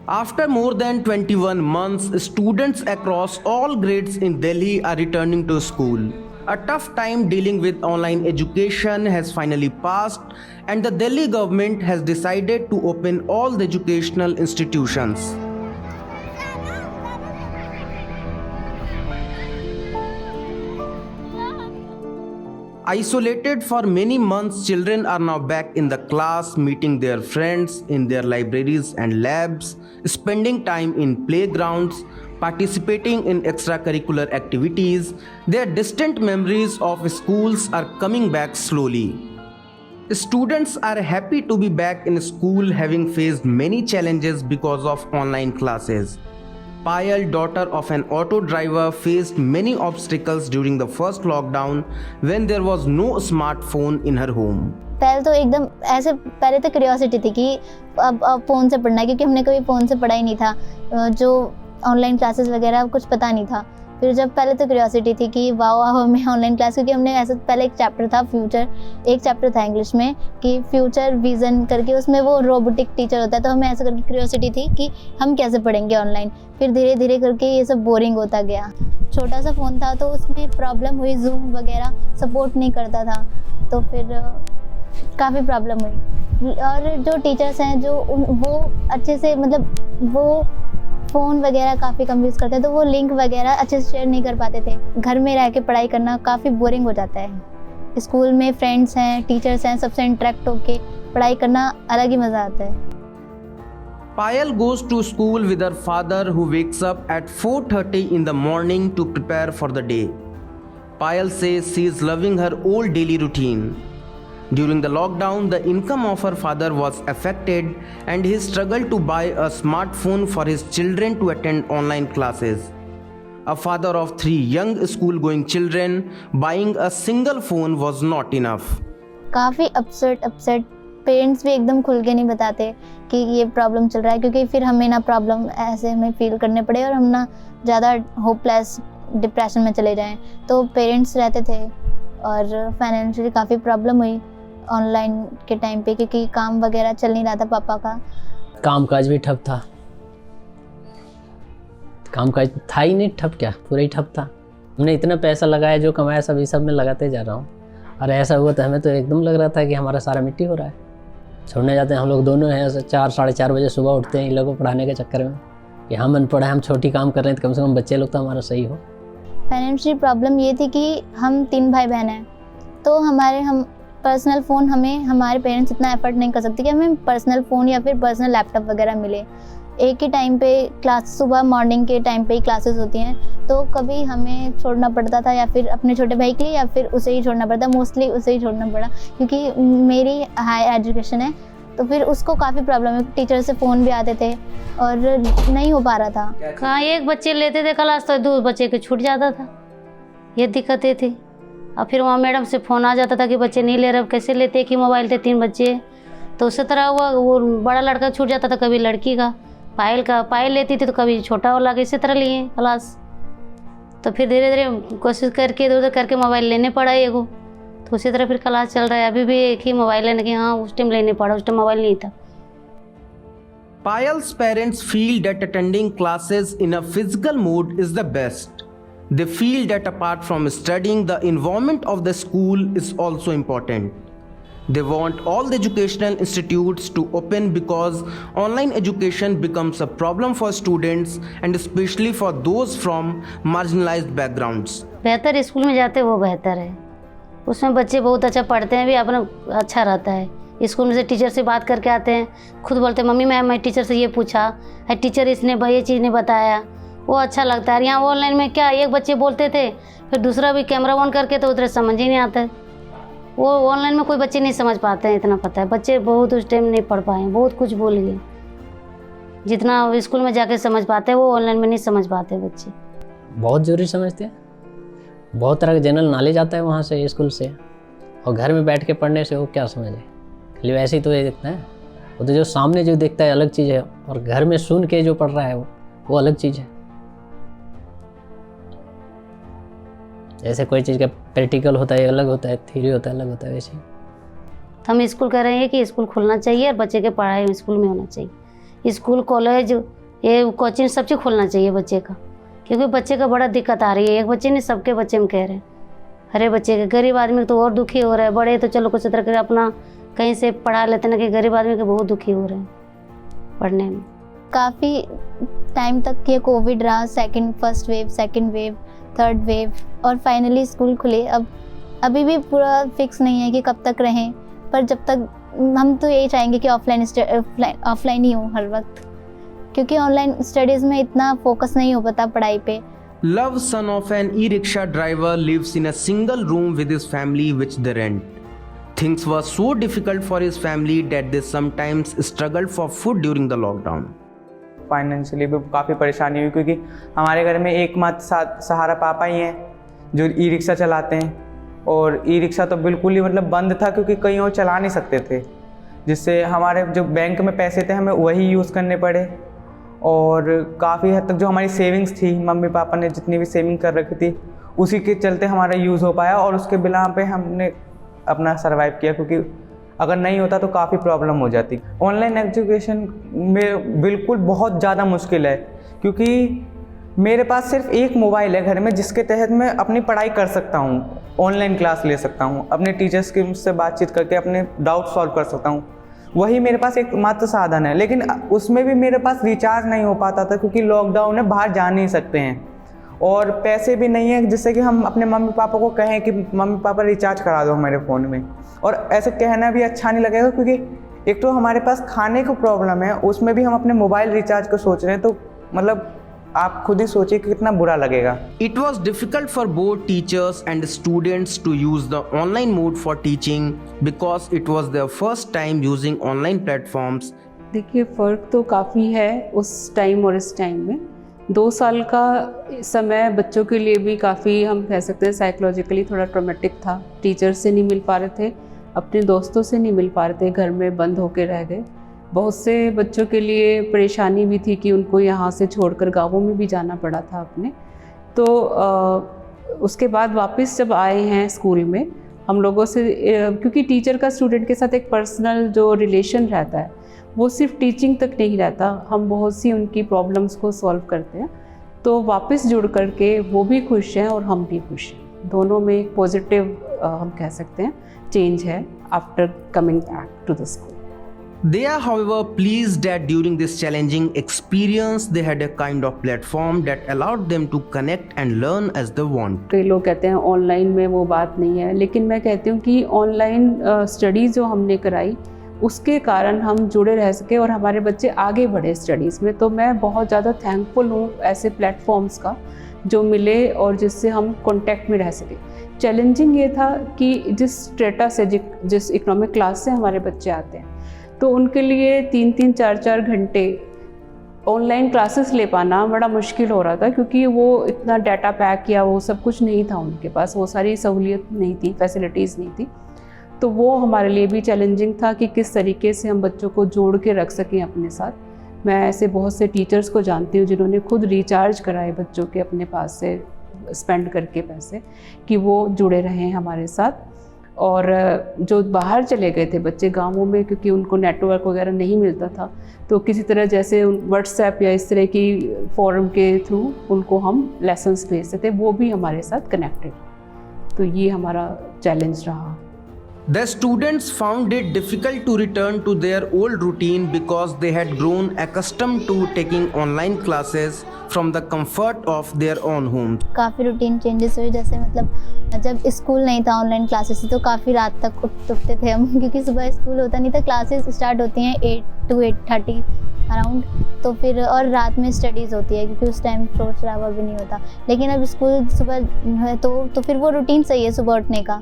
After more than 21 months, students across all grades in Delhi are returning to school. A tough time dealing with online education has finally passed, and the Delhi government has decided to open all the educational institutions. Isolated for many months, children are now back in the class, meeting their friends in their libraries and labs, spending time in playgrounds, participating in extracurricular activities. Their distant memories of schools are coming back slowly. Students are happy to be back in school, having faced many challenges because of online classes. Payal, daughter of an auto driver, faced many obstacles during the first lockdown when there was no smartphone in her home. पहले तो एकदम ऐसे पहले तो curiosity थी कि अब phone से पढ़ना है, क्योंकि हमने कभी फ़ोन से पढ़ा ही नहीं था, जो ऑनलाइन क्लासेस वगैरह कुछ पता नहीं था। फिर जब पहले तो क्यूरियोसिटी थी कि वाओ हमें ऑनलाइन क्लास, क्योंकि हमने ऐसे पहले एक चैप्टर था फ्यूचर, एक चैप्टर था इंग्लिश में कि फ्यूचर विज़न करके, उसमें वो रोबोटिक टीचर होता है, तो हमें ऐसे करके क्यूरियोसिटी थी कि हम कैसे पढ़ेंगे ऑनलाइन। फिर धीरे धीरे करके ये सब बोरिंग होता गया। छोटा सा फ़ोन था तो उसमें प्रॉब्लम हुई, जूम वगैरह सपोर्ट नहीं करता था, तो फिर काफ़ी प्रॉब्लम हुई। और जो टीचर्स हैं जो वो अच्छे से मतलब वो फ़ोन वगैरह काफ़ी कम यूज़ करते हैं, तो वो लिंक वगैरह अच्छे से शेयर नहीं कर पाते थे। घर में रह के पढ़ाई करना काफ़ी बोरिंग हो जाता है। स्कूल में फ्रेंड्स हैं, टीचर्स हैं, सबसे इंटरेक्ट होके पढ़ाई करना अलग ही मज़ा आता है। Payal goes to school with her father, who wakes up at 4:30 in the morning to prepare for the day. Payal says she is loving her old daily routine. During the lockdown, the income of her father was affected and he struggled to buy a smartphone for his children to attend online classes. A father of 3 young school-going children, buying a single phone was not enough. काफ़ी upset parents भी एकदम खुल के नहीं बताते कि ये problem चल रहा है, क्योंकि फिर हमें ना प्रॉब्लम ऐसे हमें फील करने पड़े और हम ना ज़्यादा होपलेस डिप्रेशन में चले जाएं। तो पेरेंट्स रहते थे और फाइनेंशियली काफ़ी प्रॉब्लम हुई ऑनलाइन के टाइम पे, क्योंकि काम वगैरह चल नहीं रहा था पापा का। कामकाज भी ठप था, कामकाज था ही नहीं, ठप क्या पूरा ही ठप था। हमने इतना पैसा लगाया, जो कमाया सब सब में लगाते जा रहा हूँ, और ऐसा हुआ तो हमें तो एकदम लग रहा था कि हमारा सारा मिट्टी हो रहा है। छोड़ने जाते हैं हम लोग दोनों हैं, 4 साढ़े 4 बजे सुबह उठते हैं इन लोगों को पढ़ाने के चक्कर में कि हम अनपढ़ हैं, हम छोटी काम कर रहे हैं, तो कम से कम बच्चे लोग तो हमारा सही हो। फाइनेंशियल प्रॉब्लम ये थी कि हम 3 भाई बहन हैं, तो हम पर्सनल फ़ोन हमें हमारे पेरेंट्स इतना एफर्ट नहीं कर सकते कि हमें पर्सनल फ़ोन या फिर पर्सनल लैपटॉप वगैरह मिले। एक ही टाइम पे क्लास, सुबह मॉर्निंग के टाइम पे ही क्लासेस होती हैं, तो कभी हमें छोड़ना पड़ता था या फिर अपने छोटे भाई के लिए, या फिर उसे ही छोड़ना पड़ता, मोस्टली उसे ही छोड़ना पड़ा, क्योंकि मेरी हाई एजुकेशन है, तो फिर उसको काफ़ी प्रॉब्लम है। टीचर से फ़ोन भी आते थे और नहीं हो पा रहा था। कहाँ एक बच्चे लेते थे क्लास तो 2 बच्चे के छूट जाता था, ये दिक्कतें थी। और फिर वहाँ मैडम से फ़ोन आ जाता था कि बच्चे नहीं ले रहे, कैसे लेते कि मोबाइल थे 3 बच्चे, तो उसी तरह हुआ। वो बड़ा लड़का छूट जाता था, कभी लड़की का पायल लेती थी, तो कभी छोटा वाला का, इसी तरह लिए क्लास। तो फिर धीरे धीरे कोशिश करके इधर उधर करके मोबाइल लेने पड़ा एगो, तो उसी तरह फिर क्लास चल रहा है। अभी भी एक ही मोबाइल लेने की, हाँ उस टाइम लेने पड़ा, उस टाइम मोबाइल नहीं था। Payal's parents feel that attending classes in a physical mode is the best. They feel that apart from studying, the environment of the school is also important. They want all the educational institutes to open because online education becomes a problem for students and especially for those from marginalized backgrounds. बेहतर school में जाते वो बेहतर है, उसमें बच्चे बहुत अच्छा पढ़ते हैं भी, अपना अच्छा रहता है। स्कूल में से टीचर से बात करके आते हैं, खुद बोलते हैं मम्मी मैं टीचर से ये पूछा है, टीचर इसने ये चीज़ नहीं बताया, वो अच्छा लगता है। यहाँ ऑनलाइन में क्या, एक बच्चे बोलते थे, फिर दूसरा भी कैमरा ऑन करके, तो उधर समझ ही नहीं आता है। वो ऑनलाइन में कोई बच्चे नहीं समझ पाते हैं, इतना पता है। बच्चे बहुत उस टाइम नहीं पढ़ पाए, बहुत कुछ भूल गए। जितना स्कूल में जाके समझ पाते हैं वो ऑनलाइन में नहीं समझ पाते बच्चे। बहुत ज़रूरी समझते हैं, बहुत तरह का जनरल नॉलेज आता है वहाँ से, स्कूल से। और घर में बैठ के पढ़ने से वो क्या समझे, खाली वैसे ही तो ये देखता है। वो तो जो सामने जो देखता है अलग चीज़ है, और घर में सुन के जो पढ़ रहा है वो अलग चीज़ है। जैसे कोई चीज़ का प्रैक्टिकल होता है अलग होता है, थ्योरी होता है अलग होता है, वैसे ही। हम स्कूल कह रहे हैं कि स्कूल खुलना चाहिए और बच्चे के पढ़ाई स्कूल में होना चाहिए। स्कूल कॉलेज ये कोचिंग सब चीज़ खोलना चाहिए बच्चे का, क्योंकि बच्चे का बड़ा दिक्कत आ रही है। एक बच्चे नहीं, सबके बच्चे में कह रहे हैं, हरे बच्चे के। गरीब आदमी तो और दुखी हो रहा है, बड़े तो चलो कुछ तरह के अपना कहीं से पढ़ा लेते ना, कि गरीब आदमी के बहुत दुखी हो रहे हैं पढ़ने में। काफ़ी टाइम तक ये कोविड रहा, first wave, second wave, third wave, और फाइनली स्कूल खुले। अब अभी भी पूरा फिक्स नहीं है कि कब तक रहें, पर जब तक हम तो यही चाहेंगे कि ऑफलाइन ही हो हर वक्त, क्योंकि ऑनलाइन स्टडीज़ में इतना फोकस नहीं हो पाता पढ़ाई पे। Love, son of an e-rickshaw driver, lives in a single room with his family which they rent. Things were so difficult for his family that they sometimes struggled for food during the lockdown. Financially भी काफ़ी परेशानी हुई, क्योंकि हमारे घर में एकमात्र सहारा पापा ही हैं जो ई रिक्शा चलाते हैं, और ई रिक्शा तो बिल्कुल ही मतलब बंद था, क्योंकि कहीं और चला नहीं सकते थे, जिससे हमारे जो बैंक में पैसे थे हमें वही यूज़ करने पड़े। और काफ़ी हद तक जो हमारी सेविंग्स थी, मम्मी पापा ने जितनी भी सेविंग कर रखी थी, उसी के चलते हमारा यूज़ हो पाया, और उसके बिना पे हमने अपना सर्वाइव किया, क्योंकि अगर नहीं होता तो काफ़ी प्रॉब्लम हो जाती। ऑनलाइन एजुकेशन में बिल्कुल बहुत ज़्यादा मुश्किल है, क्योंकि मेरे पास सिर्फ एक मोबाइल है घर में, जिसके तहत मैं अपनी पढ़ाई कर सकता हूँ, ऑनलाइन क्लास ले सकता हूँ, अपने टीचर्स के से बातचीत करके अपने डाउट सॉल्व कर सकता हूँ। वही मेरे पास एक मात्र साधन है, लेकिन उसमें भी मेरे पास रिचार्ज नहीं हो पाता था, क्योंकि लॉकडाउन है, बाहर जा नहीं सकते हैं, और पैसे भी नहीं है जिससे कि हम अपने मम्मी पापा को कहें कि मम्मी पापा रिचार्ज करा दो मेरे फ़ोन में। और ऐसे कहना भी अच्छा नहीं लगेगा, क्योंकि एक तो हमारे पास खाने को प्रॉब्लम है, उसमें भी हम अपने मोबाइल रिचार्ज को सोच रहे हैं, तो मतलब आप खुद ही सोचिए कि कितना बुरा लगेगा। It was difficult for both teachers and students to use the online mode for teaching because it was their first time using online platforms. देखिए फ़र्क तो काफ़ी है उस टाइम और इस टाइम में। 2 साल का समय बच्चों के लिए भी काफ़ी, हम कह सकते हैं साइकोलॉजिकली थोड़ा ट्रॉमेटिक था। टीचर से नहीं मिल पा रहे थे, अपने दोस्तों से नहीं मिल पा रहे थे, घर में बंद होकर रह गए। बहुत से बच्चों के लिए परेशानी भी थी कि उनको यहाँ से छोड़कर गाँवों में भी जाना पड़ा था अपने। तो उसके बाद वापस जब आए हैं स्कूल में, हम लोगों से, क्योंकि टीचर का स्टूडेंट के साथ एक पर्सनल जो रिलेशन रहता है, वो सिर्फ टीचिंग तक नहीं रहता, हम बहुत सी उनकी प्रॉब्लम्स को सॉल्व करते हैं। तो वापस जुड़ कर के वो भी खुश हैं और हम भी खुश हैं। दोनों में एक पॉजिटिव हम कह सकते हैं चेंज है after coming back to the school. They are, however, pleased that during this challenging experience, they had a kind of platform that allowed them to connect and learn as they want. कई लोग कहते हैं online में वो बात नहीं है, लेकिन मैं कहती हूँ कि ऑनलाइन स्टडीज़ जो हमने कराई, उसके कारण हम जुड़े रह सके और हमारे बच्चे आगे बढ़े स्टडीज़ में। तो मैं बहुत ज़्यादा थैंकफुल हूँ ऐसे प्लेटफॉर्म्स का जो मिले और जिससे हम कांटेक्ट में रह सके। चैलेंजिंग ये था कि जिस स्टेटस से, जिस इकोनॉमिक क्लास से हमारे बच्चे आते हैं, तो उनके लिए 3-3, 4-4 घंटे ऑनलाइन क्लासेस ले पाना बड़ा मुश्किल हो रहा था, क्योंकि वो इतना डाटा पैक या वो सब कुछ नहीं था उनके पास, वो सारी सहूलियत नहीं थी, फैसिलिटीज़ नहीं थी। तो वो हमारे लिए भी चैलेंजिंग था कि किस तरीके से हम बच्चों को जोड़ के रख सकें अपने साथ। मैं ऐसे बहुत से टीचर्स को जानती हूँ जिन्होंने खुद रिचार्ज कराए बच्चों के अपने पास से स्पेंड करके पैसे, कि वो जुड़े रहें हमारे साथ। और जो बाहर चले गए थे बच्चे गाँवों में, क्योंकि उनको नेटवर्क वगैरह नहीं मिलता था, तो किसी तरह जैसे व्हाट्सएप या इस तरह की फोरम के थ्रू उनको हम लेसन्स भेजते थे, वो भी हमारे साथ कनेक्टेड। तो ये हमारा चैलेंज रहा। The students found it difficult to return to their old routine because they had grown accustomed to taking online classes from the comfort of their own homes. काफ़ी रूटीन चेंजेस हुए, जैसे मतलब जब school नहीं था, online classes थी, तो काफ़ी रात तक उठते थे हम, क्योंकि सुबह स्कूल होता नहीं था, क्लासेस स्टार्ट होती हैं 8 to 8:30 अराउंड, तो फिर और रात में स्टडीज़ होती है, क्योंकि उस टाइम शोर शराबा भी नहीं होता। लेकिन अब स्कूल सुबह है तो फिर वो रूटीन सही है सुबह उठने का,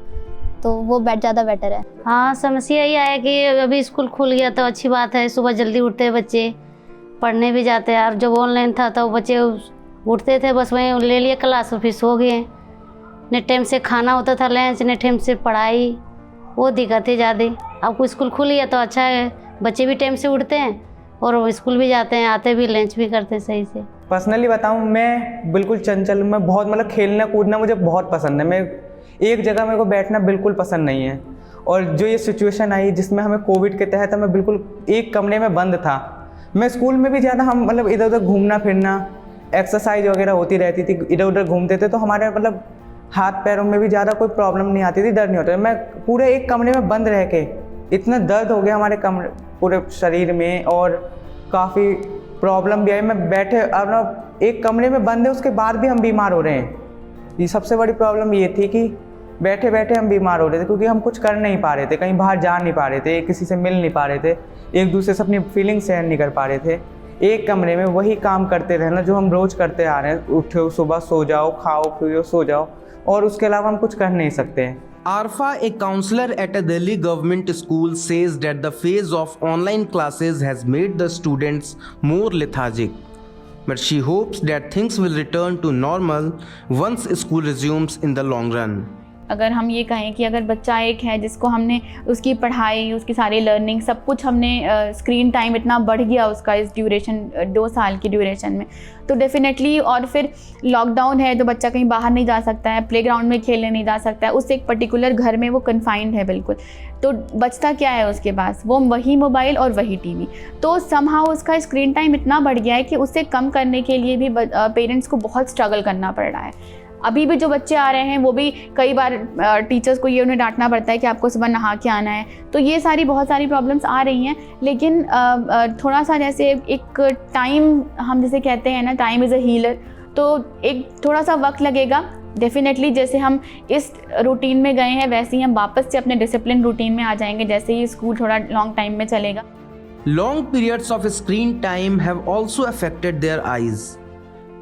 तो वो ज़्यादा बेटर है। हाँ, समस्या ये आया कि अभी स्कूल खुल गया तो अच्छी बात है, सुबह जल्दी उठते हैं बच्चे, पढ़ने भी जाते हैं। और जब ऑनलाइन था तो बच्चे उठते थे, बस वहीं ले लिए क्लास और फिर सो गए। न टाइम से खाना होता था लंच, न टाइम से पढ़ाई, वो दिक्कत है ज़्यादा। अब स्कूल खुल गया तो अच्छा है, बच्चे भी टाइम से उठते हैं और स्कूल भी जाते हैं, आते भी लंच भी करते हैं सही से। पर्सनली बताऊँ, मैं बिल्कुल चंचल, मैं बहुत मतलब खेलना कूदना मुझे बहुत पसंद है। मैं एक जगह मेरे को बैठना बिल्कुल पसंद नहीं है। और जो ये सिचुएशन आई जिसमें हमें कोविड के तहत हमें बिल्कुल एक कमरे में बंद था, मैं स्कूल में भी ज़्यादा हम मतलब इधर उधर घूमना फिरना, एक्सरसाइज वगैरह होती रहती थी, इधर उधर घूमते थे, तो हमारे मतलब हाथ पैरों में भी ज़्यादा कोई प्रॉब्लम नहीं आती थी, दर्द नहीं होता था। मैं पूरे एक कमरे में बंद रह के इतना दर्द हो गया हमारे कमरे पूरे शरीर में, और काफ़ी प्रॉब्लम भी आई। मैं बैठे अब एक कमरे में बंद है, उसके बाद भी हम बीमार हो रहे हैं। ये सबसे बड़ी प्रॉब्लम ये थी कि बैठे बैठे हम बीमार हो रहे थे, क्योंकि हम कुछ कर नहीं पा रहे थे, कहीं बाहर जा नहीं पा रहे थे, किसी से मिल नहीं पा रहे थे, एक दूसरे से अपनी फीलिंग शेयर नहीं कर पा रहे थे। एक कमरे में वही काम करते रहना जो हम रोज़ करते आ रहे हैं, उठो सुबह सो जाओ, खाओ पियो सो जाओ, और उसके अलावा हम कुछ कर नहीं सकते हैं। Arfa, a counselor at a Delhi government school, says that the phase of online classes has made the students more lethargic. But she hopes that things will return to normal once school resumes in the long run. अगर हम ये कहें कि अगर बच्चा एक है जिसको हमने उसकी पढ़ाई, उसकी सारी लर्निंग सब कुछ हमने स्क्रीन टाइम इतना बढ़ गया उसका इस ड्यूरेशन 2 साल की ड्यूरेशन में, तो डेफिनेटली, और फिर लॉकडाउन है तो बच्चा कहीं बाहर नहीं जा सकता है, प्लेग्राउंड में खेलने नहीं जा सकता है, उस एक पर्टिकुलर घर में वो कन्फाइंड है बिल्कुल, तो बचता क्या है उसके पास, वो वही मोबाइल और वही टीवी। तो समहाउ उसका स्क्रीन टाइम इतना बढ़ गया है कि उसे कम करने के लिए भी पेरेंट्स को बहुत स्ट्रगल करना पड़ रहा है। अभी भी जो बच्चे आ रहे हैं वो भी कई बार टीचर्स को ये उन्हें डांटना पड़ता है कि आपको सुबह नहा के आना है, तो ये सारी बहुत सारी प्रॉब्लम्स आ रही हैं। लेकिन थोड़ा सा जैसे एक टाइम, हम जैसे कहते हैं ना, टाइम इज़ अ हीलर, तो एक थोड़ा सा वक्त लगेगा डेफिनेटली। जैसे हम इस रूटीन में गए हैं वैसे ही हम वापस से अपने डिसिप्लिन रूटीन में आ जाएंगे, जैसे ही स्कूल थोड़ा लॉन्ग टाइम में चलेगा। Long periods of screen time have also affected their eyes.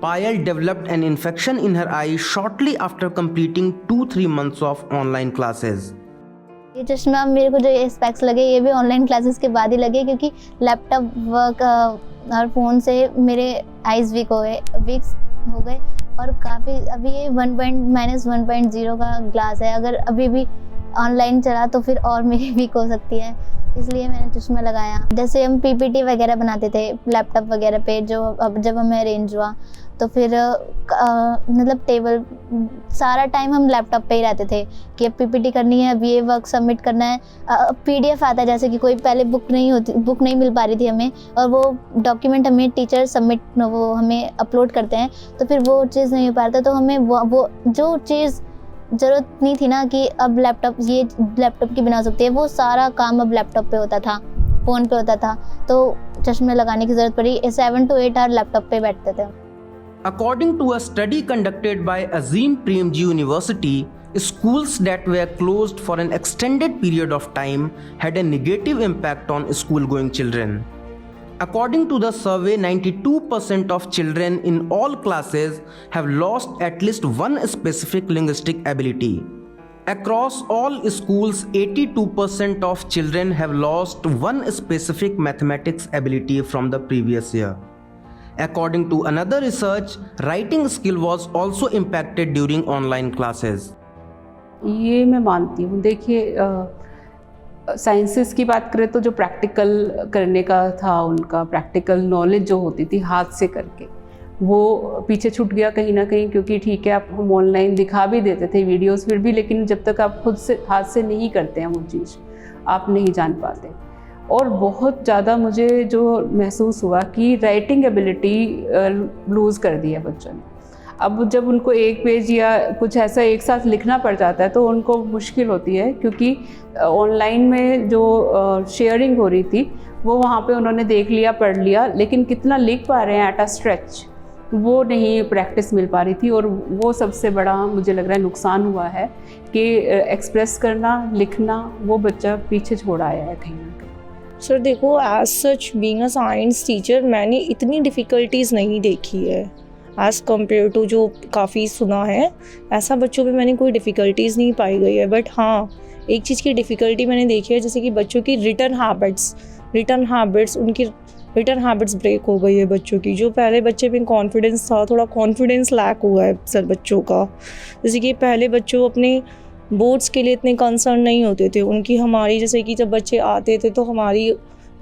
Payal developed an infection in her eye shortly after completing 2-3 months of online classes. ये चश्मा मेरे को जो ये स्पेक्स लगे ये भी ऑनलाइन क्लासेस के बाद ही लगे, क्योंकि लैपटॉप वर्क और फ़ोन से मेरे आइज़ वीक हो गए और काफ़ी, अभी ये -1.0 का ग्लास है, अगर अभी भी ऑनलाइन चला तो फिर और मेरी वीक हो सकती है, इसलिए मैंने चश्मा लगाया। जैसे हम पीपीटी वगैरह बनाते थे लैपटॉप वगैरह पे, जो अब जब हमें अरेंज हुआ तो फिर मतलब टेबल सारा टाइम हम लैपटॉप पे ही रहते थे कि अब पीपीटी करनी है, अब ये वर्क सबमिट करना है। पीडीएफ आता है, जैसे कि कोई पहले बुक नहीं मिल पा रही थी हमें, और वो डॉक्यूमेंट हमें टीचर वो हमें अपलोड करते हैं, तो फिर वो चीज़ नहीं हो पा रहा था, तो हमें वो जो चीज़ ज़रूरत नहीं थी ना कि अब लैपटॉप की बिना हो सकती है, वो सारा काम अब लैपटॉप पे होता था, फ़ोन पे होता था, तो चश्मे लगाने की ज़रूरत पड़ी। 7 to 8 आवर लैपटॉप पे बैठते थे। According to a study conducted by Azim Premji University, schools that were closed for an extended period of time had a negative impact on school-going children. According to the survey, 92% of children in all classes have lost at least one specific linguistic ability. Across all schools, 82% of children have lost one specific mathematics ability from the previous year. According to another research, writing skill was also impacted during online classes. ये मैं मानती हूँ। देखिए, sciences की बात करें तो जो प्रैक्टिकल करने का था, उनका प्रैक्टिकल नॉलेज जो होती थी हाथ से करके, वो पीछे छूट गया कहीं ना कहीं, क्योंकि ठीक है आप हम ऑनलाइन दिखा भी देते थे वीडियोस फिर भी, लेकिन जब तक आप खुद से हाथ से नहीं करते हैं वो चीज़ आप नहीं जान पाते। और बहुत ज़्यादा मुझे जो महसूस हुआ कि राइटिंग एबिलिटी लूज़ कर दी है बच्चों ने। अब जब उनको एक पेज या कुछ ऐसा एक साथ लिखना पड़ जाता है तो उनको मुश्किल होती है, क्योंकि ऑनलाइन में जो शेयरिंग हो रही थी वो वहाँ पे उन्होंने देख लिया, पढ़ लिया, लेकिन कितना लिख पा रहे हैं एट अ स्ट्रेच वो नहीं प्रैक्टिस मिल पा रही थी। और वो सबसे बड़ा मुझे लग रहा है नुकसान हुआ है कि एक्सप्रेस करना, लिखना वो बच्चा पीछे छोड़ आया है कहीं ना कहीं। सर देखो, as such being a science teacher मैंने इतनी डिफ़िकल्टीज़ नहीं देखी है एज़ कम्पेयर टू जो काफ़ी सुना है, ऐसा बच्चों पे मैंने कोई डिफ़िकल्टीज़ नहीं पाई गई है। बट हाँ, एक चीज़ की डिफ़िकल्टी मैंने देखी है, जैसे कि बच्चों की रिटर्न हैबिट्स उनकी रिटर्न हैबिट्स ब्रेक हो गई है बच्चों की। जो पहले बच्चे में कॉन्फिडेंस था, थोड़ा कॉन्फिडेंस लैक हुआ है सर बच्चों का। जैसे कि पहले बच्चों अपने बोर्ड्स के लिए इतने कंसर्न नहीं होते थे, हमारी जैसे कि जब बच्चे आते थे तो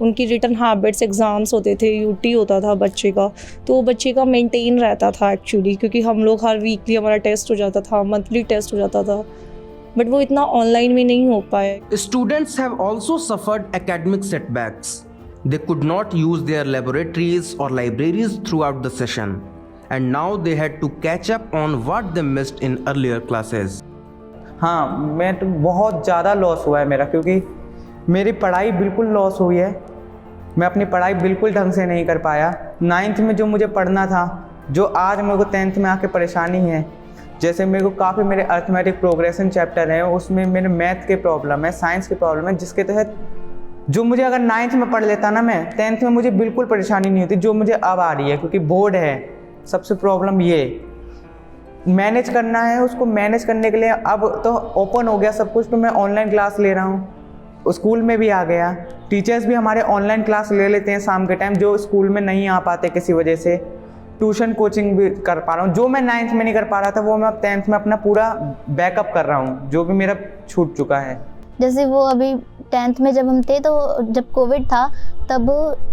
उनकी रिटन हैबिट्स, एग्ज़ाम्स होते थे, यूटी होता था बच्चे का, तो वो बच्चे का मेंटेन रहता था एक्चुअली, क्योंकि हम लोग हर वीकली हमारा टेस्ट हो जाता था, मंथली टेस्ट हो जाता था, बट वो इतना ऑनलाइन में नहीं हो पाया। Students have also suffered academic setbacks. They could not use their laboratories or libraries throughout the session, and now they had to catch up on what they missed in earlier classes. हाँ, मैं तो बहुत ज़्यादा loss हुआ है मेरा, क्योंकि मेरी पढ़ाई बिल्कुल लॉस हुई है। मैं अपनी पढ़ाई बिल्कुल ढंग से नहीं कर पाया। 9th में जो मुझे पढ़ना था, जो आज मेरे को 10th में आके परेशानी है, जैसे मेरे को काफ़ी मेरे अर्थमेटिक प्रोग्रेशन चैप्टर हैं, उसमें मेरे मैथ के प्रॉब्लम है, साइंस के प्रॉब्लम है, जिसके तहत जो मुझे अगर 9th में पढ़ लेता ना मैं, 10th में मुझे बिल्कुल परेशानी नहीं होती, जो मुझे अब आ रही है, क्योंकि बोर्ड है। सबसे प्रॉब्लम ये मैनेज करना है, उसको मैनेज करने के लिए अब तो ओपन हो गया सब कुछ, तो मैं ऑनलाइन क्लास ले रहा हूँ। स्कूल में भी आ गया, टीचर्स भी हमारे ऑनलाइन क्लास ले लेते हैं शाम के टाइम, जो स्कूल में नहीं आ पाते किसी वजह से। ट्यूशन कोचिंग भी कर पा रहा हूँ, जो मैं 9th में नहीं कर पा रहा था वो मैं अब 10th में अपना पूरा बैकअप कर रहा हूँ, जो भी मेरा छूट चुका है। जैसे वो अभी 10th में जब हम थे, तो जब कोविड था तब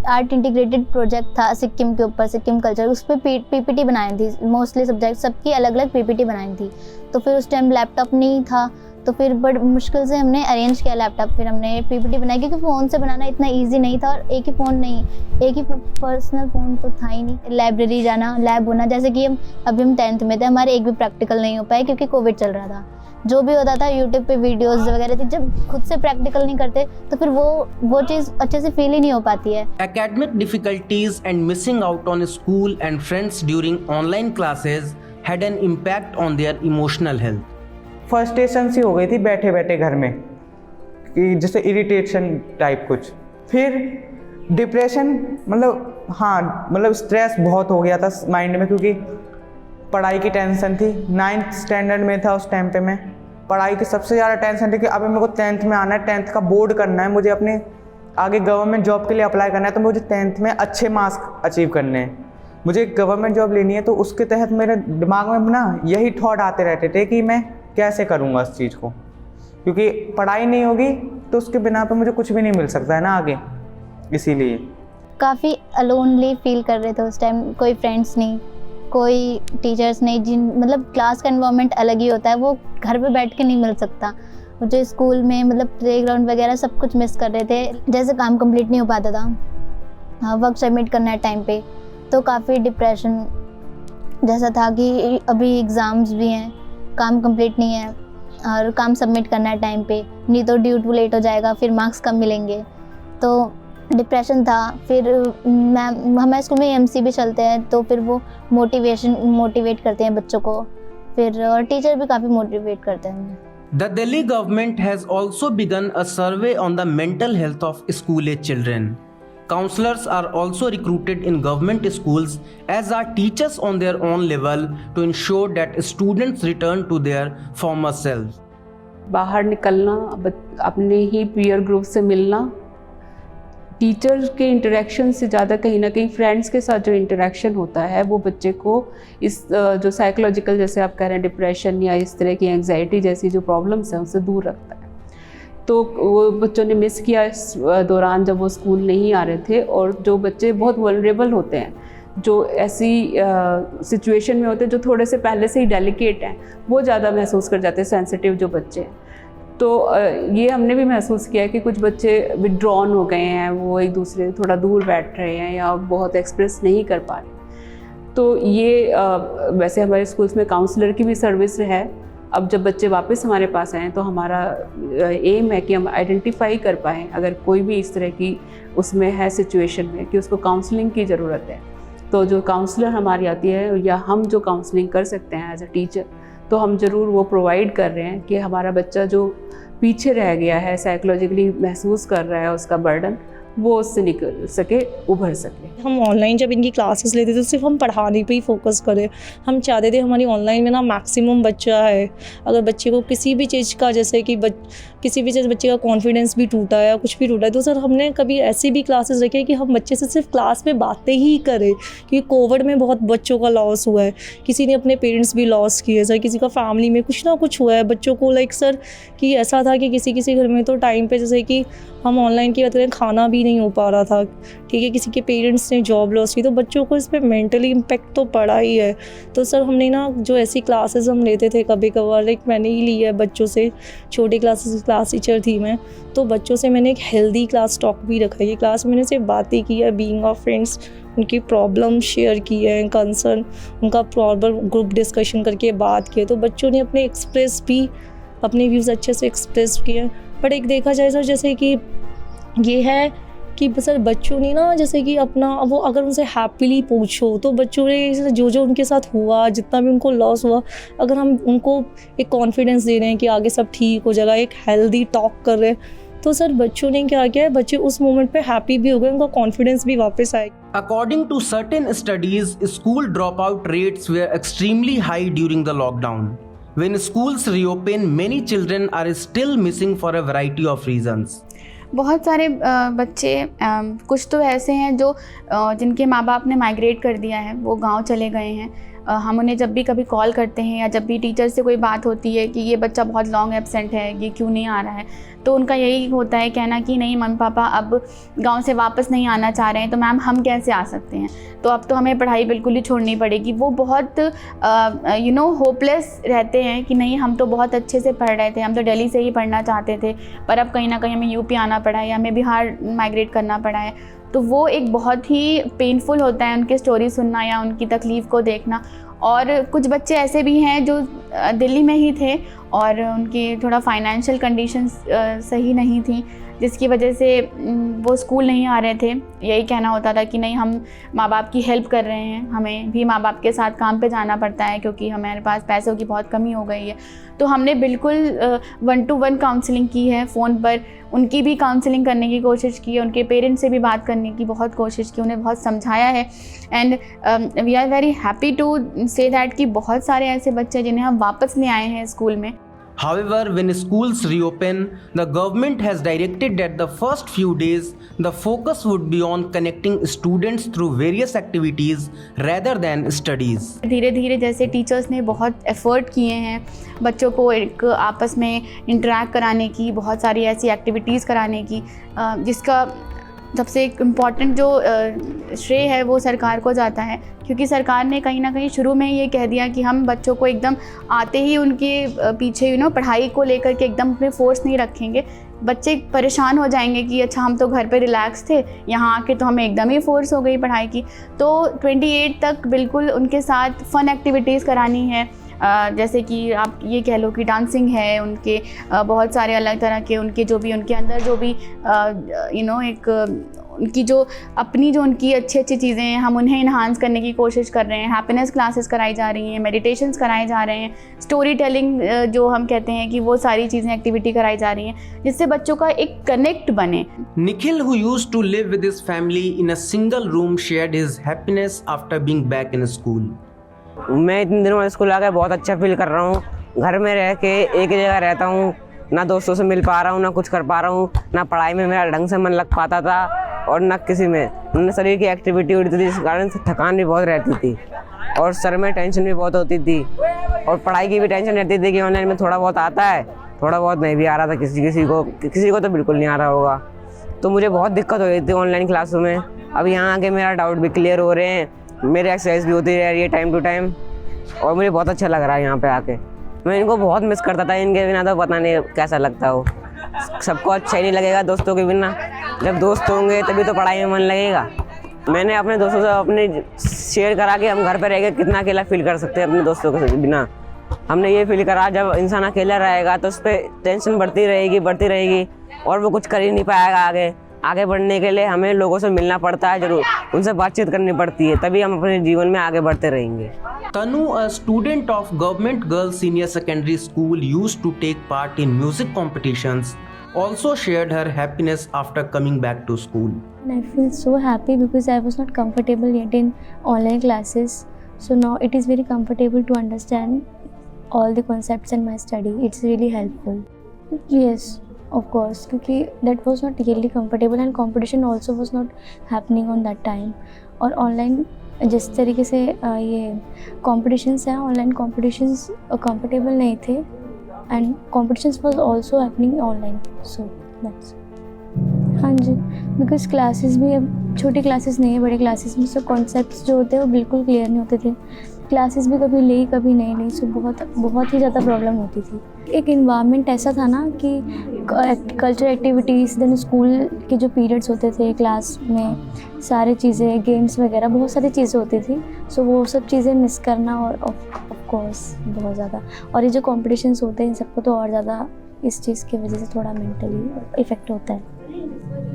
आर्ट इंटीग्रेटेड प्रोजेक्ट था सिक्किम के ऊपर, सिक्किम कल्चर, उस पर पीपीटी बनाई थी। मोस्टली सब्जेक्ट सबकी अलग अलग पीपीटी बनाई थी। तो फिर उस टाइम लैपटॉप नहीं था, तो फिर बड़ी मुश्किल से हमने अरेंज किया लैपटॉप, फिर हमने पीपीटी बनाई, क्योंकि फ़ोन से बनाना इतना इजी नहीं था, और एक ही फ़ोन नहीं, एक ही पर्सनल फ़ोन तो था ही नहीं। लाइब्रेरी जाना, लैब होना, जैसे कि हम 10th में थे, हमारे एक भी प्रैक्टिकल नहीं हो पाए क्योंकि कोविड चल रहा था। जो भी होता था यूट्यूब पे वीडियोस वगैरह थी, जब खुद से प्रैक्टिकल नहीं करते तो फिर वो चीज़ अच्छे से फील ही नहीं हो पाती है। Academic difficulties and missing out on school and friends during online classes had an impact on their emotional health. Frustration सी हो गई थी बैठे बैठे घर में, कि जैसे इरिटेशन टाइप कुछ। फिर डिप्रेशन, मतलब हाँ, मतलब स्ट्रेस बहुत हो गया था माइंड में, क्योंकि पढ़ाई की टेंशन थी। 9th स्टैंडर्ड में था उस टाइम पे मैं, पढ़ाई की सबसे ज़्यादा टेंशन थी कि अभी मेरे को 10th में आना है, 10th का बोर्ड करना है, मुझे अपने आगे गवर्नमेंट जॉब के लिए अप्लाई करना है, तो मुझे 10th में अच्छे मार्क्स अचीव करने हैं, मुझे गवर्नमेंट जॉब लेनी है। तो उसके तहत मेरे दिमाग में ना यही थॉट आते रहते थे कि मैं कैसे करूँगा इस चीज़ को, क्योंकि पढ़ाई नहीं होगी तो उसके बिना पे मुझे कुछ भी नहीं मिल सकता है ना आगे। इसीलिए काफ़ी अलोनली फील कर रहे थे उस टाइम, कोई फ्रेंड्स नहीं, कोई टीचर्स नहीं, मतलब क्लास का एनवायरनमेंट अलग ही होता है, वो घर पे बैठ के नहीं मिल सकता। जो स्कूल में मतलब प्लेग्राउंड वगैरह सब कुछ मिस कर रहे थे। जैसे काम कंप्लीट नहीं हो पाता था, वर्क सबमिट करना है टाइम पे, तो काफ़ी डिप्रेशन जैसा था कि अभी एग्ज़ाम्स भी हैं, काम कंप्लीट नहीं है और काम सबमिट करना है टाइम पे, नहीं तो ड्यू लेट हो जाएगा, फिर मार्क्स कम मिलेंगे, तो डिप्रेशन था। फिर हमारे स्कूल में एमसी भी चलते हैं, तो फिर वो मोटिवेट करते हैं बच्चों को, फिर और टीचर भी काफ़ी मोटिवेट करते हैं। The Delhi government has also begun a survey on the mental health of school-age children. Counselors are also recruited in government schools, as are teachers on their own level, to ensure that students return to their former selves. बाहर निकलना, अपने ही peer group से मिलना, teacher के interaction से ज़्यादा कहीं ना कहीं फ्रेंड्स के साथ जो इंटरेक्शन होता है वो बच्चे को इस जो साइकोलॉजिकल, जैसे आप कह रहे हैं, डिप्रेशन या इस तरह की एंग्जाइटी जैसी जो प्रॉब्लम्स हैं उससे दूर रखता है। तो वो बच्चों ने मिस किया इस दौरान जब वो स्कूल नहीं आ रहे थे। और जो बच्चे बहुत वल्नरेबल होते हैं, जो ऐसी सिचुएशन में होते हैं, जो थोड़े से पहले से ही डेलिकेट हैं, वो ज़्यादा महसूस कर जाते हैं, सेंसिटिव जो बच्चे हैं। तो ये हमने भी महसूस किया है कि कुछ बच्चे विड्रॉन हो गए हैं, वो एक दूसरे से थोड़ा दूर बैठ रहे हैं या बहुत एक्सप्रेस नहीं कर पा रहे। तो ये वैसे हमारे स्कूल्स में काउंसलर की भी सर्विस है। अब जब बच्चे वापस हमारे पास आएँ तो हमारा एम है कि हम आइडेंटिफाई कर पाएँ अगर कोई भी इस तरह की उसमें है सिचुएशन में कि उसको काउंसलिंग की ज़रूरत है, तो जो काउंसलर हमारी आती है या हम जो काउंसलिंग कर सकते हैं एज अ टीचर, तो हम ज़रूर वो प्रोवाइड कर रहे हैं कि हमारा बच्चा जो पीछे रह गया है, साइकोलॉजिकली महसूस कर रहा है उसका बर्डन, वो उससे निकल सके, उभर सके। हम ऑनलाइन जब इनकी क्लासेस लेते थे तो सिर्फ हम पढ़ाने पे ही फोकस करें। हम चाहते थे हमारी ऑनलाइन में ना मैक्सिमम बच्चा है, अगर बच्चे को किसी भी चीज़ का, जैसे कि किसी भी चीज़ बच्चे का कॉन्फिडेंस भी टूटा है या कुछ भी टूटा है, तो सर हमने कभी ऐसी भी क्लासेस रखी है कि हम बच्चे से सिर्फ क्लास में बातें ही करें। क्योंकि कोविड में बहुत बच्चों का लॉस हुआ है, किसी ने अपने पेरेंट्स भी लॉस किए सर, किसी का फैमिली में कुछ ना कुछ हुआ है बच्चों को। लाइक सर कि ऐसा था कि किसी घर में तो टाइम पे, जैसे कि हम ऑनलाइन की बात करें, खाना भी नहीं हो पा रहा था, ठीक है, किसी के पेरेंट्स ने जॉब लॉस की, तो बच्चों को इस पर मेंटली इम्पेक्ट तो पड़ा ही है। तो सर हमने ना जो ऐसी क्लासेस हम लेते थे कभी कभार, लाइक मैंने ही ली है बच्चों से, छोटे क्लासेस क्लास टीचर थी मैं, तो बच्चों से मैंने एक हेल्दी क्लास टॉक भी रखा है। ये क्लास मैंने सिर्फ बातें की है, बीइंग ऑफ फ्रेंड्स, उनकी प्रॉब्लम शेयर की है, कंसर्न, उनका प्रॉब्लम ग्रुप डिस्कशन करके बात की है, तो बच्चों ने अपने व्यूज़ अच्छे से एक्सप्रेस किए। बट एक देखा जाए सर, जैसे कि ये है कि सर बच्चों ने ना, जैसे कि अपना वो अगर उनसे हैप्पीली पूछो तो बच्चों ने जो जो उनके साथ हुआ, जितना भी उनको लॉस हुआ, अगर हम उनको एक कॉन्फिडेंस दे रहे हैं कि आगे सब ठीक हो जाएगा, एक हेल्दी टॉक कर रहे हैं, तो सर बच्चों ने क्या किया है, बच्चे उस मोमेंट पे हैप्पी भी हो गए, उनका कॉन्फिडेंस भी वापस आए। According to certain studies, school dropout rates were extremely high during the lockdown. When schools reopen, many children are still missing for a variety of reasons. बहुत सारे बच्चे कुछ तो ऐसे हैं जो जिनके माँ बाप ने माइग्रेट कर दिया है, वो गांव चले गए हैं। हम उन्हें जब भी कभी कॉल करते हैं या जब भी टीचर से कोई बात होती है कि ये बच्चा बहुत लॉन्ग एब्सेंट है, ये क्यों नहीं आ रहा है, तो उनका यही होता है कहना कि नहीं मम्मी पापा अब गांव से वापस नहीं आना चाह रहे हैं, तो मैम हम कैसे आ सकते हैं, तो अब तो हमें पढ़ाई बिल्कुल ही छोड़नी पड़ेगी। वो बहुत होपलेस रहते हैं कि नहीं हम तो बहुत अच्छे से पढ़ रहे थे, हम तो दिल्ली से ही पढ़ना चाहते थे, पर अब कहीं ना कहीं हमें यूपी आना पड़ा है या हमें बिहार माइग्रेट करना पड़ा है। तो वो एक बहुत ही पेनफुल होता है उनकी स्टोरी सुनना या उनकी तकलीफ़ को देखना। और कुछ बच्चे ऐसे भी हैं जो दिल्ली में ही थे और उनकी थोड़ा फाइनेंशियल कंडीशंस सही नहीं थी, जिसकी वजह से वो स्कूल नहीं आ रहे थे। यही कहना होता था कि नहीं हम माँ बाप की हेल्प कर रहे हैं, हमें भी माँ बाप के साथ काम पे जाना पड़ता है क्योंकि हमारे पास पैसों की बहुत कमी हो गई है। तो हमने बिल्कुल 1-to-1 काउंसलिंग की है, फ़ोन पर उनकी भी काउंसलिंग करने की कोशिश की है, उनके पेरेंट्स से भी बात करने की बहुत कोशिश की, उन्हें बहुत समझाया है। And we are very happy to say that कि बहुत सारे ऐसे बच्चे जिन्हें हम वापस ले आए हैं स्कूल में। However, when schools reopen, the government has directed that the first few days, the focus would be on connecting students through various activities rather than studies. धीरे धीरे जैसे टीचर्स ने बहुत एफ़र्ट किए हैं बच्चों को एक आपस में इंटरेक्ट कराने की, बहुत सारी ऐसी एक्टिविटीज़ कराने की, जिसका सबसे इम्पॉर्टेंट जो श्रेय है वो सरकार को जाता है, क्योंकि सरकार ने कहीं ना कहीं शुरू में ये कह दिया कि हम बच्चों को एकदम आते ही उनके पीछे पढ़ाई को लेकर के एकदम अपने फोर्स नहीं रखेंगे। बच्चे परेशान हो जाएंगे कि अच्छा हम तो घर पे रिलैक्स थे, यहाँ आके तो हमें एकदम ही फोर्स हो गई पढ़ाई की। तो 28 तक बिल्कुल उनके साथ फ़न एक्टिविटीज़ करानी है, जैसे कि आप ये कह लो कि डांसिंग है, उनके बहुत सारे अलग तरह के उनके जो भी उनके अंदर जो भी एक उनकी जो अपनी जो उनकी अच्छी अच्छी चीज़ें हैं हम उन्हें इन्हांस करने की कोशिश कर रहे हैं। हैप्पीनेस क्लासेस कराई जा रही हैं, मेडिटेशंस कराए जा रहे हैं, स्टोरी टेलिंग जो हम कहते हैं कि वो सारी चीज़ें एक्टिविटी कराई जा रही हैं जिससे बच्चों का एक कनेक्ट बने। Nikhil, who used to live with his family in a single room, shared his happiness after being back in school. मैं इतने दिनों में स्कूल आकर बहुत अच्छा फील कर रहा हूँ। घर में रह के एक जगह रहता हूँ, ना दोस्तों से मिल पा रहा हूँ, ना कुछ कर पा रहा हूँ, ना पढ़ाई में मेरा ढंग से मन लग पाता था और ना किसी में। ना शरीर की एक्टिविटी होती थी, जिस कारण से थकान भी बहुत रहती थी और सर में टेंशन भी बहुत होती थी और पढ़ाई की भी टेंशन रहती थी कि ऑनलाइन में थोड़ा बहुत आता है, थोड़ा बहुत नहीं भी आ रहा था। किसी को तो बिल्कुल नहीं आ रहा होगा। तो मुझे बहुत दिक्कत हो रही थी ऑनलाइन क्लासों में। अब यहाँ आके मेरा डाउट भी क्लियर हो रहे हैं, मेरी एक्सरसाइज भी होती रह रही है टाइम टू टाइम और मुझे बहुत अच्छा लग रहा है यहाँ पे आके। मैं इनको बहुत मिस करता था, इनके बिना तो पता नहीं कैसा लगता हो। सबको अच्छा ही नहीं लगेगा दोस्तों के बिना, जब दोस्त होंगे तभी तो पढ़ाई में मन लगेगा। मैंने अपने दोस्तों से अपने शेयर करा कि हम घर पे रह के कितना अकेला फील कर सकते हैं अपने दोस्तों के बिना। हमने ये फील करा जब इंसान अकेला रहेगा तो उस पर टेंशन बढ़ती रहेगी और वो कुछ कर ही नहीं पाएगा। आगे बढ़ने के लिए हमें लोगों से मिलना पड़ता है, जरूर उनसे बातचीत करनी पड़ती है, तभी हम अपने जीवन में आगे बढ़ते रहेंगे। Tanu, a student of Government Girls Senior Secondary School, used to take part in music competitions, also shared her happiness after coming back to school. I feel so happy because I was not comfortable yet in online classes. So now it is very comfortable to understand all the concepts in my study. It's really helpful. Yes, of course, because that was not really comfortable and competition also was not happening on that time. और online जिस तरीके से ये competitions हैं, online competitions comfortable नहीं थे and competitions was also happening online. So that's हाँ जी, because classes भी अब छोटी क्लासेस नहीं है, बड़ी क्लासेस में सब कॉन्सेप्ट्स जो होते हैं वो बिल्कुल क्लियर नहीं होते थे। क्लासेस भी कभी ली कभी नहीं ली, सो बहुत ही ज़्यादा प्रॉब्लम होती थी। एक इन्वायरमेंट ऐसा था ना कि कल्चरल एक्टिविटीज़, देन स्कूल के जो पीरियड्स होते थे क्लास में, सारी चीज़ें, गेम्स वगैरह बहुत सारी चीज़ें होती थी। सो वो सब चीज़ें मिस करना और ऑफ कोर्स बहुत ज़्यादा, और ये जो कॉम्पिटिशन्स होते हैं इन सबको तो और ज़्यादा इस चीज़ की वजह से थोड़ा मेंटली इफ़ेक्ट होता है।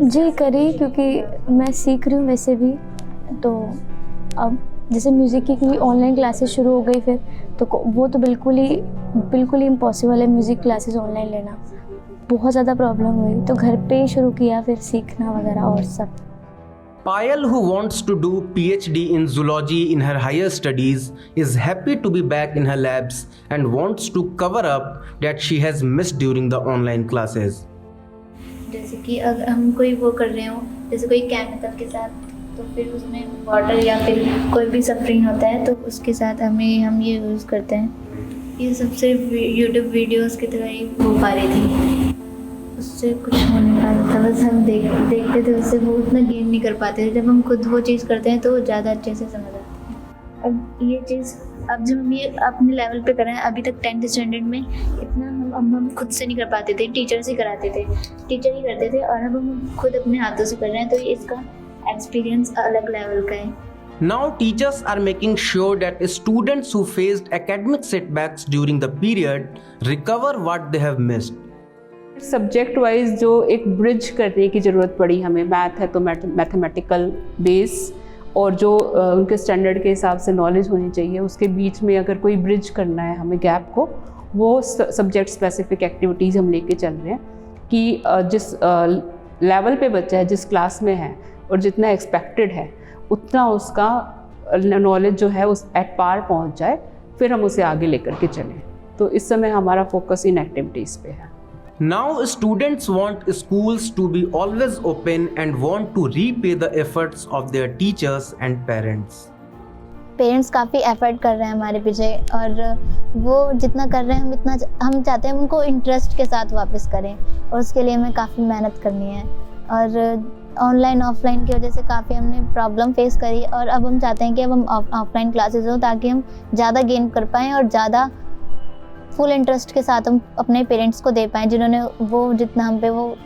जी करी, क्योंकि मैं सीख रही हूँ वैसे भी, तो अब जैसे म्यूज़िक की ऑनलाइन क्लासेस शुरू हो गई फिर तो वो तो बिल्कुल ही इम्पॉसिबल है म्यूज़िक क्लासेस ऑनलाइन लेना। बहुत ज़्यादा प्रॉब्लम हुई तो घर पे ही शुरू किया, फिर सीखना वगैरह और सब। Payal, who wants to do PhD in zoology in her higher studies, is happy to be back in her labs and wants to cover up that she has missed during the online classes. जैसे कि अगर हम कोई वो कर रहे हो, जैसे कोई केमिकल के साथ, तो फिर उसमें वाटर या फिर कोई भी सफरिंग होता है तो उसके साथ हम ये यूज़ करते हैं। ये सब सिर्फ यूट्यूब वीडियोस की तरह ही हो पा रही थी, उससे कुछ हो नहीं पा रहा था। बस हम देखते थे, उससे वो उतना गेन नहीं कर पाते थे। जब हम खुद वो चीज़ करते हैं तो ज़्यादा अच्छे से समझ आती है। अब ये चीज़ अब जब हम ये अपने लेवल पे कर रहे हैं, अभी तक 10th स्टैंडर्ड में इतना हम खुद से नहीं कर पाते थे, टीचर्स ही कराते थे, टीचर ही करते थे, और अब हम खुद अपने हाथों से कर रहे हैं, तो इसका एक्सपीरियंस अलग लेवल का है। Now teachers are making sure that students who faced academic setbacks during the period recover what they have missed. Subject wise जो एक ब्रिज करने की ज़रूरत पड़ी हमें, मैथ है तो मैथमेटिकल बेस और जो उनके स्टैंडर्ड के हिसाब से नॉलेज होनी चाहिए, उसके बीच में अगर कोई ब्रिज करना है हमें गैप को, वो सब्जेक्ट स्पेसिफिक एक्टिविटीज़ हम लेके चल रहे हैं कि जिस लेवल पे बच्चा है, जिस क्लास में है और जितना एक्सपेक्टेड है उतना उसका नॉलेज जो है उस एट पार पहुंच जाए, फिर हम उसे आगे लेकर के चलें। तो इस समय हमारा फोकस इन एक्टिविटीज़ पे है। Now students want schools to be always open and want to repay the efforts of their teachers and parents. Parents काफ़ी एफर्ट कर रहे हैं हमारे पीछे, और वो जितना कर रहे हैं हम चाहते हैं उनको इंटरेस्ट के साथ वापस करें, और उसके लिए हमें काफ़ी मेहनत करनी है। और ऑनलाइन ऑफलाइन की वजह से काफ़ी हमने प्रॉब्लम फेस करी, और अब हम चाहते हैं कि अब हम ऑफलाइन क्लासेस हो ताकि हम ज़्यादा गेन कर पाएँ और ज़्यादा फुल इंटरेस्ट के साथ हम अपने पेरेंट्स को दे पाएँ, जिन्होंने वो जितना हम पे वो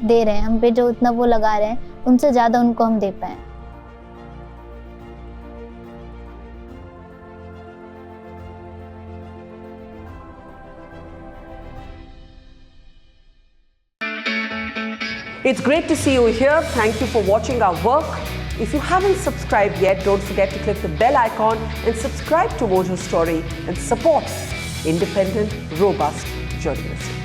दे रहे हैं, हम पे जो उतना वो लगा रहे हैं, उनसे ज़्यादा उनको हम दे पाएँ। It's great to see you here. Thank you for watching our work. If you haven't subscribed yet, don't forget to click the bell icon and subscribe to Mojo Story and support independent, robust journalism.